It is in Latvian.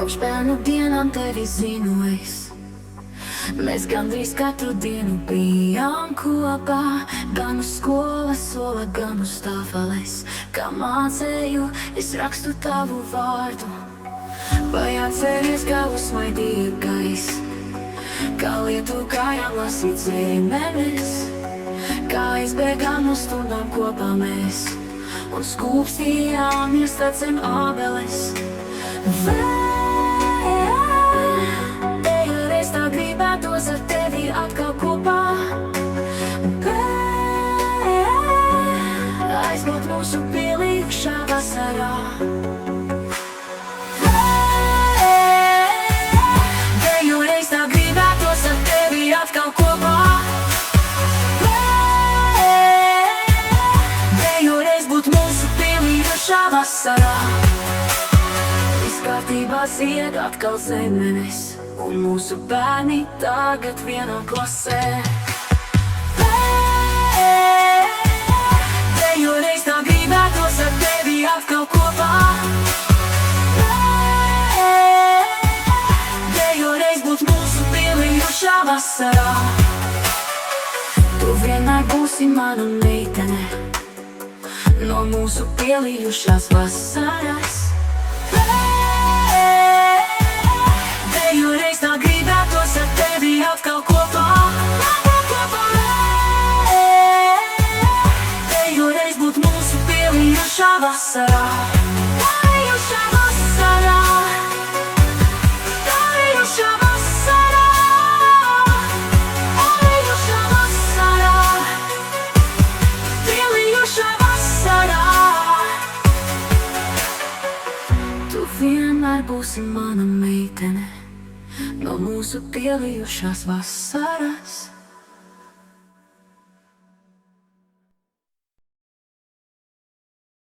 Kopš bērnu dienām tevi zinu es. Mēs gandrīz katru dienu bijām kopā, gan uz skolas sola, gan uz tāfeles. Kā mācēju, es rakstu tavu vārdu. Vai atceries, kā uzsmaidīja gais, kā lietu kājām lasīt zīmenes, kā aizbēgām no stundām kopā mēs un skūpstījāmies tad zem ābeles. Reiz tā gribētos ar tevi atkal kopā, aizbūt mūsu pielīgšā vasarā. Reiz tā gribētos ar tevi atkal kopā, reiz būt mūsu pielīgšā vasarā. Kārtībā zied atkal zemenes, un mūsu bērni tagad vienā klasē. Reiz tā gribētos ar tevi atkal kopā, reiz būt mūsu pielīgušā vasarā. Tu vienmēr būsi mana meitene no mūsu pielīgušās vasaras. Reiz tā gribētos ar tevi atkal kopā, reiz būt mūsu pielīgušā vasarā. Pielīgušā vasarā, pielīgušā vasarā, pielīgušā vasarā, pielīgušā vasarā. Tu vienmēr būsi mana meitene no mūsu pielīgušās vasaras.